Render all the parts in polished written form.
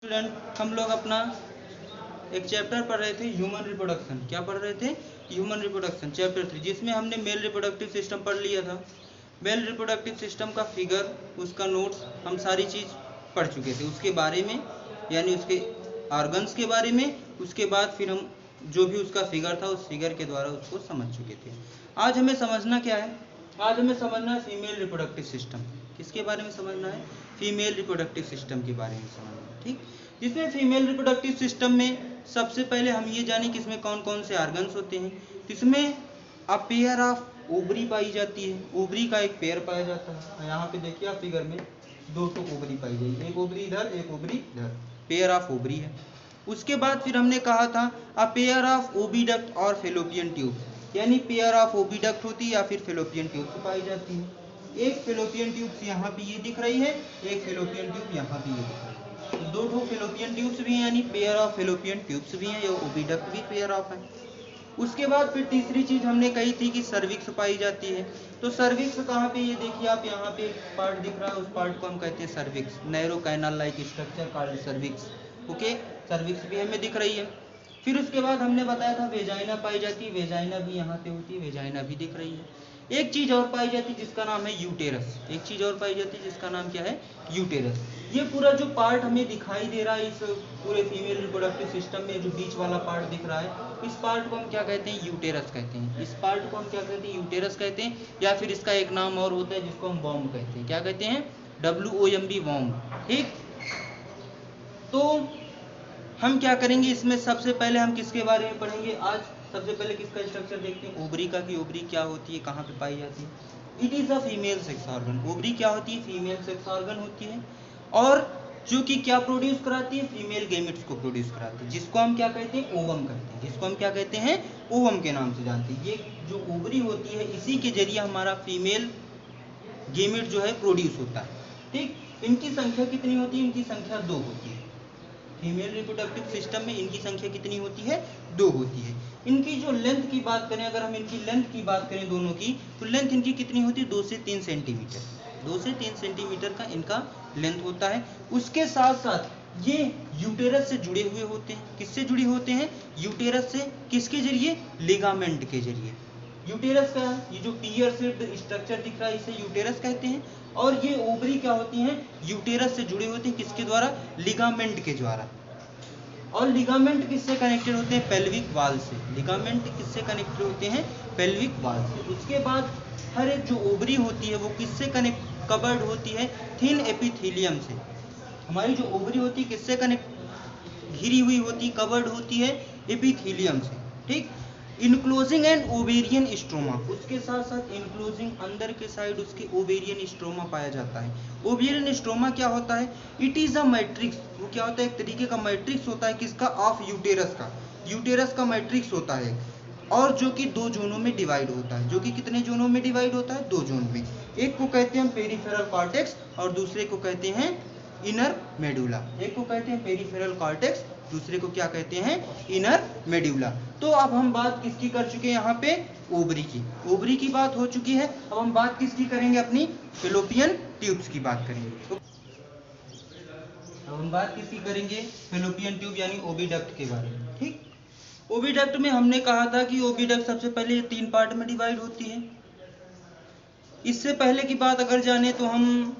Student हम लोग अपना एक चैप्टर पढ़ रहे थे ह्यूमन रिप्रोडक्शन। क्या पढ़ रहे थे? ह्यूमन रिप्रोडक्शन चैप्टर 3, जिसमें हमने मेल रिप्रोडक्टिव सिस्टम पढ़ लिया था। मेल रिप्रोडक्टिव सिस्टम का फिगर, उसका नोट्स, हम सारी चीज़ पढ़ चुके थे उसके बारे में, यानी उसके ऑर्गन्स के बारे में। उसके बाद फिर हम जो भी उसका फिगर था उस फिगर के द्वारा उसको समझ चुके थे। आज हमें समझना क्या है? आज हमें समझना है फीमेल रिप्रोडक्टिव सिस्टम। किसके बारे में समझना है? फीमेल रिप्रोडक्टिव सिस्टम के बारे में समझना है। ठीक, जिसमें फीमेल रिप्रोडक्टिव सिस्टम में सबसे पहले हम ये जाने कि इसमें कौन कौन से ऑर्गन्स होते हैं। इसमें अ पेयर ऑफ ओवरी पाई जाती है, ओवरी का एक पेयर पाया जाता है। यहाँ पे देखिए आप फिगर में 2 ओवरी पाई जाएगी, एक ओवरी इधर एक ओवरी इधर, पेयर ऑफ ओवरी है। उसके बाद फिर हमने कहा था अ पेयर ऑफ ओविडक्ट और फेलोपियन ट्यूब, यानी पेयर ऑफ ओविडक्ट होती है या फिर फेलोपियन ट्यूब्स पाई जाती है। एक फेलोपियन ट्यूब्स यहाँ पे ये दिख रही है, एक फेलोपियन ट्यूब यहाँ पे ये दिख रही है। तो 2 फेलोपियन ट्यूब्स भी हैं, यानी पेयर ऑफ फेलोपियन ट्यूब्स भी हैं, ये ओविडक्ट भी पेयर ऑफ है। उसके बाद फिर तीसरी चीज हमने कही थी कि सर्विक्स पाई जाती है। तो सर्विक्स कहाँ पे? ये देखिए आप, यहाँ पे पार्ट दिख रहा है, उस पार्ट को हम कहते हैं cervix. Narrow canal like structure called cervix. Okay, cervix भी हमें दिख रही है। फिर उसके बाद हमने बताया था वेजाइना पाई जाती है, वेजाइना भी यहाँ पे होती है, वेजाइना भी दिख रही है। एक चीज और पाई जाती है जिसका नाम है यूटेरस। एक चीज और पाई जाती है जिसका नाम क्या है? यूटेरस। ये पूरा जो पार्ट हमें दिखाई दे रहा है इस पूरे फीमेल रिप्रोडक्टिव सिस्टम में, जो बीच वाला पार्ट दिख रहा है, इस पार्ट को हम क्या कहते हैं? यूटेरस कहते हैं। इस पार्ट को हम क्या कहते हैं? यूटेरस कहते हैं, या फिर इसका एक नाम और होता है जिसको हम वॉम्ब कहते हैं। क्या कहते हैं? WOMB, womb. ठीक, तो हम क्या करेंगे इसमें? सबसे पहले हम किसके बारे में पढ़ेंगे आज? सबसे पहले किसका स्ट्रक्चर देखते हैं? ओवरी का, कि ओवरी क्या होती है, कहाँ पे पाई जाती है। It is a female sex organ. Ovary क्या होती है? फीमेल सेक्स ऑर्गन होती है, और जो कि क्या प्रोड्यूस कराती है? फीमेल गेमेट्स को प्रोड्यूस कराती है, जिसको हम क्या कहते हैं? ओवम कहते हैं। जिसको हम क्या कहते हैं? ओवम के नाम से जानते हैं। ये जो ओवरी होती है, इसी के जरिए हमारा फीमेल गेमेट जो है प्रोड्यूस होता है। ठीक, इनकी संख्या कितनी होती है? इनकी संख्या 2 होती है। फीमेल रिप्रोडक्टिव सिस्टम में इनकी संख्या कितनी होती है? 2 होती है। इनकी जो लेंथ की बात करें, अगर हम इनकी लेंथ की बात करें दोनों की, तो लेंथ इनकी कितनी होती है? 2 से 3 सेंटीमीटर। 2 से 3 सेंटीमीटर का इनका लेंथ होता है। उसके साथ साथ ये यूटेरस से जुड़े हुए होते हैं। किससे जुड़े होते हैं? यूटेरस से। किसके जरिए? लिगामेंट के जरिए। यूटेरस का ये जो टीयर शेप्ड स्ट्रक्चर दिख रहा है, इसे यूटेरस कहते हैं। और ये ओवरी क्या होती हैं? यूटेरस से जुड़े होते हैं। किसके द्वारा? लिगामेंट के द्वारा। और लिगामेंट किससे कनेक्टेड होते हैं? पेल्विक वाल से। लिगामेंट किससे कनेक्टेड होते हैं? पेल्विक वाल से। उसके बाद हर एक जो ओवरी होती है वो किससे कवर्ड होती है? थिन एपिथेलियम से। हमारी जो ओवरी होती है किससे कनेक्ट घिरी हुई होती, कवर्ड होती है? एपिथेलियम से। ठीक, इनक्लोजिंग एंड ओवेरियन स्ट्रोमा। उसके साथ साथ इनक्लोजिंग, अंदर के साइड उसके ओवेरियन स्ट्रोमा पाया जाता है। ओवेरियन स्ट्रोमा क्या होता है? It is a matrix. वो क्या होता है? एक तरीके का मैट्रिक्स होता है। किसका? ऑफ यूटेरस का। यूटेरस का मैट्रिक्स होता है, और जो कि 2 जोनों में डिवाइड होता है। जो कि कितने जोनों में डिवाइड होता है? 2 जोन में। एक को कहते हैं पेरिफेरल कॉर्टेक्स और दूसरे को कहते हैं इनर मेडुला। एक को कहते हैं पेरिफेरल कॉर्टेक्स, दूसरे को क्या कहते हैं? Inner medulla. तो अब हम बात किसकी कर चुके हैं यहाँ पे? ओवरी की। ओवरी की बात हो चुकी है। अब हम बात किसकी करेंगे? अपनी फेलोपियन ट्यूब्स की बात करेंगे। अब हम बात किसकी करेंगे? फेलोपियन ट्यूब यानी ओविडक्ट के बारे में। ठीक, ओविडक्ट में हमने कहा था कि ओविडक्ट सबसे पहले 3 पार्ट में डिवाइड होती है। इससे पहले की बात अगर जाने तो हम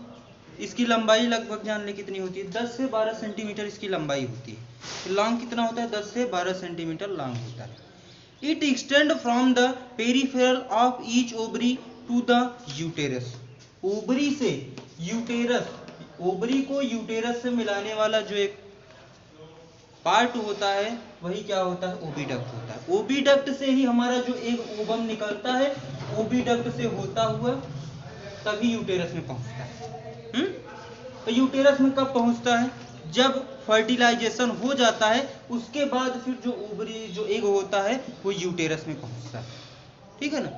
इसकी लंबाई लगभग जान ले कितनी होती है? 10 से 12 सेंटीमीटर इसकी लंबाई होती है। लॉन्ग कितना होता है? 10 से 12 सेंटीमीटर लॉन्ग होता है। It extend from the peripheral of each ovary to the uterus. Ovary से यूटेरस, ओवरी को यूटेरस से मिलाने वाला जो एक पार्ट होता है वही क्या होता है? ओविडक्ट होता है। ओविडक्ट से ही हमारा जो एक ओवम निकलता है, ओविडक्ट से होता हुआ तभी यूटेरस में पहुंचता है। तो यूटेरस में कब पहुंचता है? जब फर्टिलाइजेशन हो जाता है, उसके बाद फिर जो ओवरी जो एग होता है वो यूटेरस में पहुंचता है। ठीक है ना?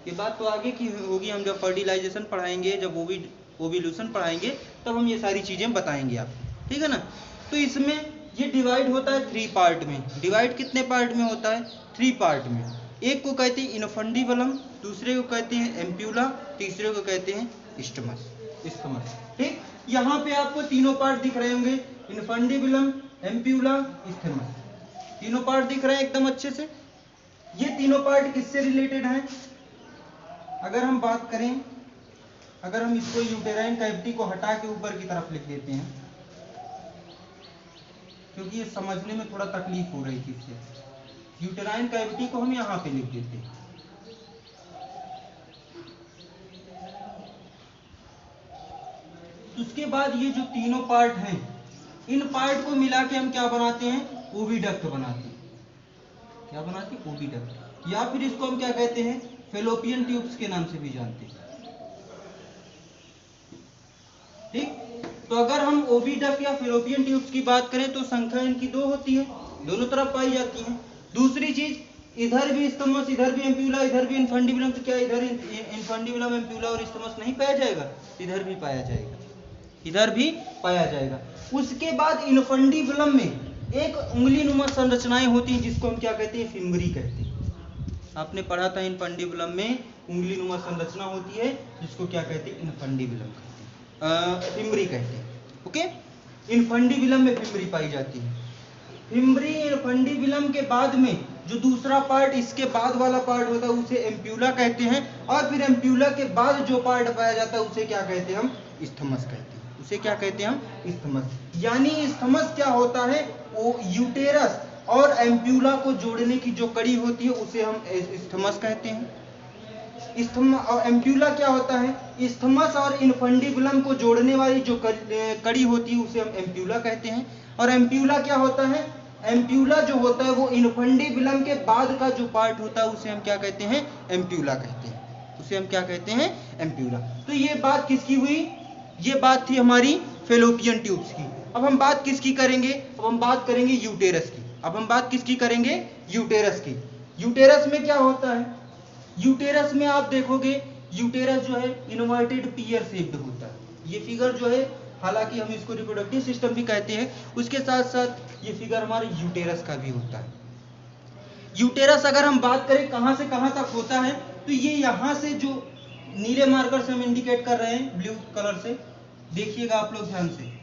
ये बात तो आगे की होगी, हम जब फर्टिलाइजेशन पढ़ाएंगे, जब ओव्यूलेशन पढ़ाएंगे, तब हम ये सारी चीजें बताएंगे आपको। ठीक है ना? तो इसमें ये डिवाइड होता है 3 पार्ट में। डिवाइड कितने पार्ट में होता है? 3 पार्ट में। एक को कहते हैं इनफंडिबुलम, दूसरे को कहते हैं एम्प्यूला, तीसरे को कहते हैं स्टमस। ठीक, यहाँ पे आपको तीनों पार्ट दिख रहे होंगे, इनफंडिबुलम, एम्प्यूला, इस्थेमस। तीनों पार्ट दिख रहे हैं एकदम अच्छे से। ये तीनों पार्ट किससे रिलेटेड हैं? अगर हम बात करें, अगर हम इसको यूटेराइन कैविटी को हटा के ऊपर की तरफ लिख देते हैं, क्योंकि ये समझने में थोड़ा तकलीफ हो रही थी इससे। यूटेराइन कैविटी को हम यहाँ पे लिख देते हैं। उसके बाद ये जो तीनों पार्ट हैं, इन पार्ट को मिला के हम क्या बनाते हैं? ओविडक्ट बनाते हैं। क्या बनाते हैं? ओविडक्ट, या फिर इसको हम क्या कहते हैं? फेलोपियन ट्यूब्स के नाम से भी जानते हैं। ठीक, तो अगर हम ओविडक्ट या फेलोपियन ट्यूब्स की बात करें तो संख्या इनकी 2 होती है, दोनों तरफ पाई जाती है। दूसरी चीज, इधर भी इस्थमस, इधर भी एम्प्यूला, इधर भी इनफंडिबुलम, तो क्या इधर इनफंडिबुलम, एम्प्यूला और इस्थमस नहीं पाया जाएगा? इधर भी पाया जाएगा, इधर भी पाया जाएगा। उसके बाद इनफंडिबुलम में एक उंगली नुमा संरचनाएं होती हैं जिसको हम क्या कहते हैं? फिम्बरी कहते हैं। आपने पढ़ा था इनफंडिबुलम में उंगली नुमा संरचना होती है जिसको क्या कहते हैं? इनफंडिबुलम कहते हैं, फिम्बरी कहते हैं। ओके, इनफंडिबुलम में फिम्बरी पाई जाती है। फिम्बरी इनफंडिबुलम के बाद में जो दूसरा पार्ट, इसके बाद वाला पार्ट होता है उसे एम्प्यूला कहते हैं, और फिर एम्प्यूला के बाद जो पार्ट पाया जाता है उसे क्या कहते हैं? हम इस्थमस कहते हैं। उसे क्या कहते हैं? हम इस्थमस। यानी इस्थमस क्या होता है? वो यूटेरस और एम्प्यूला को जोड़ने की जो कड़ी होती है उसे हम इस्थमस कहते हैं। एम्प्यूला क्या होता है? इस्थमस और इनफंडिबुलम को जोड़ने वाली जो कड़ी होती है उसे हम एम्प्यूला कहते हैं। और एम्प्यूला क्या होता है? एम्प्यूला जो होता है वो इनफंडिबुलम के बाद का जो पार्ट होता है उसे हम क्या कहते हैं? एम्प्यूला कहते हैं। उसे हम क्या कहते हैं? एम्प्यूला। तो ये बात किसकी हुई? ये बात थी हमारी फेलोपियन ट्यूब्स की। अब हम बात किसकी करेंगे? अब हम बात करेंगे यूटेरस की। अब हम बात किसकी करेंगे? यूटेरस की। यूटेरस में क्या होता है? यूटेरस में आप देखोगे, यूटेरस जो है इनवर्टेड पीयर शेप्ड होता है। ये फिगर जो है, हालांकि हम इसको रिप्रोडक्टिव सिस्टम भी कहते हैं, उसके साथ साथ ये फिगर हमारे यूटेरस का भी होता है। यूटेरस अगर हम बात करें कहां से कहां तक होता है, तो ये यहां से जो नीले मार्कर से हम इंडिकेट कर रहे हैं ब्लू कलर से, देखिएगा आप लोग ध्यान से,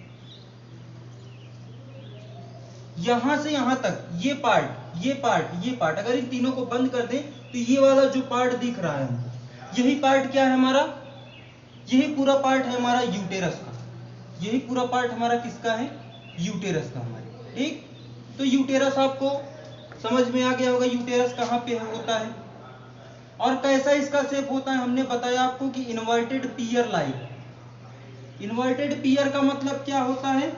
यहां से यहां तक ये पार्ट, ये पार्ट, ये पार्ट, अगर इन तीनों को बंद कर दें तो ये वाला जो पार्ट दिख रहा है हमको, यही पार्ट क्या है हमारा? यही पूरा पार्ट है हमारा यूटेरस का। यही पूरा पार्ट हमारा किसका है? यूटेरस का हमारे। ठीक, तो यूटेरस आपको समझ में आ गया होगा यूटेरस कहां पे होता है और कैसा इसका शेप होता है। हमने बताया आपको कि inverted peer like. Inverted peer का मतलब क्या होता है?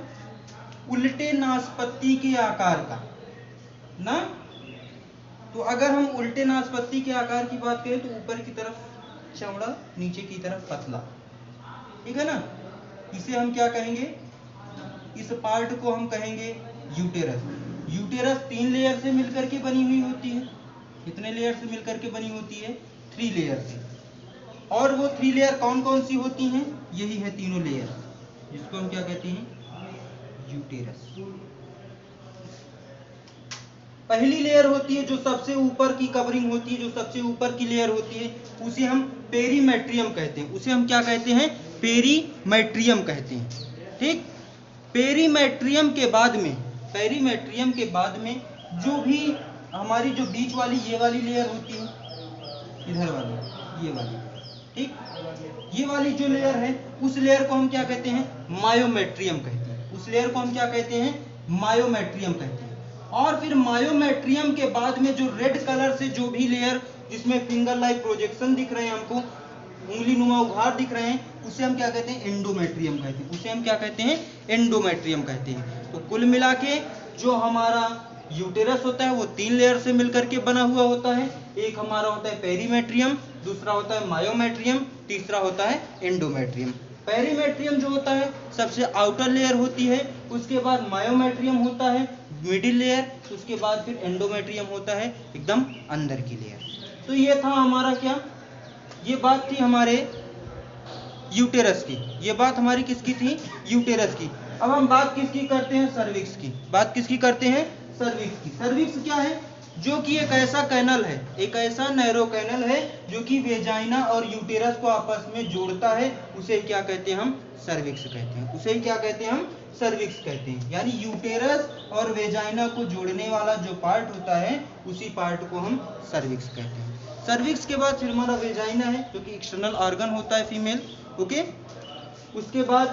उल्टे नाशपत्ती के आकार का ना। तो अगर हम उल्टे नाशपत्ती के आकार की बात करें तो ऊपर की तरफ चौड़ा, नीचे की तरफ पतला, ठीक है ना। इसे हम क्या कहेंगे? इस पार्ट को हम कहेंगे यूटेरस। यूटेरस 3 लेयर से मिलकर के बनी हुई होती है। कितने लेयर से मिलकर के बनी होती है? 3 लेयर से। और वो 3 लेयर कौन कौन सी होती हैं? यही है तीनों लेयर, जिसको हम क्या कहते हैं? यूटेरस। पहली लेयर होती है जो सबसे ऊपर की कवरिंग होती है, जो सबसे ऊपर की लेयर होती है, उसे हम पेरीमेट्रियम कहते हैं। उसे हम क्या कहते हैं? पेरीमेट्रियम कहते हैं। ठीक, पेरीमेट्रियम के बाद में, पेरीमेट्रियम के बाद में जो भी हमारी जो बीच वाली ये वाली लेयर होती है, इधर वाली, ये वाली, ठीक, ये वाली जो लेयर है उस लेयर को हम क्या कहते हैं? मायोमेट्रियम कहते हैं। उस लेयर को हम क्या कहते हैं? मायोमेट्रियम कहते हैं। और फिर मायोमेट्रियम के बाद में जो रेड कलर से जो भी लेयर जिसमें फिंगर लाइक प्रोजेक्शन दिख रहे हैं हमको, उंगली नुमा उभार दिख रहे हैं, उसे हम क्या कहते हैं? एंडोमेट्रियम कहते हैं। उसे हम क्या कहते हैं? एंडोमेट्रियम कहते हैं। तो कुल मिला के जो हमारा यूटेरस होता है वो 3 लेयर से मिलकर के बना हुआ होता है। एक हमारा होता है पेरीमेट्रियम, दूसरा होता है मायोमेट्रियम, तीसरा होता है एंडोमेट्रियम। पेरीमेट्रियम जो होता है सबसे आउटर लेयर होती है, उसके बाद मायोमेट्रियम होता है मिडिल लेयर, उसके बाद फिर एंडोमेट्रियम होता है एकदम अंदर की लेयर। तो ये था हमारा क्या? ये बात थी हमारे यूटेरस की। ये बात हमारी किसकी थी? यूटेरस की। अब हम बात किसकी करते हैं? सर्विक्स की। बात किसकी करते हैं? सर्विक्स की। सर्विक्स क्या है? जो कि एक ऐसा कैनल है, एक ऐसा नैरो कैनल है जो कि वेजाइना और यूटेरस को आपस में जोड़ता है। उसे क्या कहते हैं? हम सर्विक्स कहते हैं। उसे क्या कहते हैं? हम सर्विक्स कहते हैं। यानी यूटेरस और वेजाइना को जोड़ने वाला जो पार्ट होता है उसी पार्ट को हम सर्विक्स कहते हैं। सर्विक्स के बाद फिर हमारा वेजाइना है जो कि एक्सटर्नल ऑर्गन होता है फीमेल। ओके, उसके बाद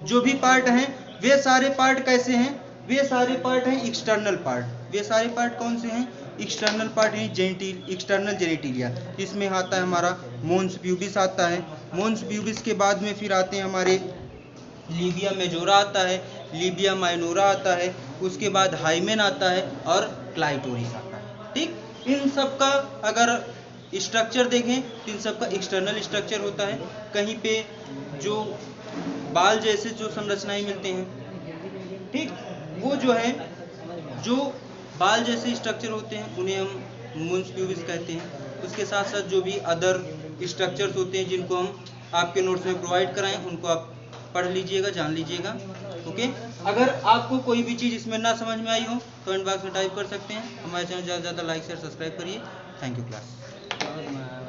जो भी पार्ट हैं वे सारे पार्ट कैसे हैं? वे सारे पार्ट हैं एक्सटर्नल पार्ट। वे सारे पार्ट कौन से हैं? एक्सटर्नल पार्ट है एक्सटर्नल जेनिटिलिया, जिसमें आता है हमारा मोन्स प्यूबिस आता है। मोन्स प्यूबिस के बाद में फिर आते हैं हमारे लीबिया मेजोरा आता है, लीबिया माइनोरा आता है, उसके बाद हाइमेन आता है और क्लाइटोरिस आता है। ठीक, इन सब का अगर स्ट्रक्चर देखें तो इन सब का एक्सटर्नल स्ट्रक्चर होता है। कहीं पे जो बाल जैसे जो संरचनाएं मिलते हैं, ठीक, वो जो है जो बाल जैसे स्ट्रक्चर होते हैं उन्हें हम मोन्स प्यूबिस कहते हैं। उसके साथ साथ जो भी अदर स्ट्रक्चर्स होते हैं जिनको हम आपके नोट्स में प्रोवाइड कराएं उनको आप पढ़ लीजिएगा, जान लीजिएगा। ओके, अगर आपको कोई भी चीज़ इसमें ना समझ में आई हो तो कमेंट बॉक्स में टाइप कर सकते हैं। हमारे चैनल ज़्यादा से ज़्यादा लाइक शेयर सब्सक्राइब करिए। Thank you class.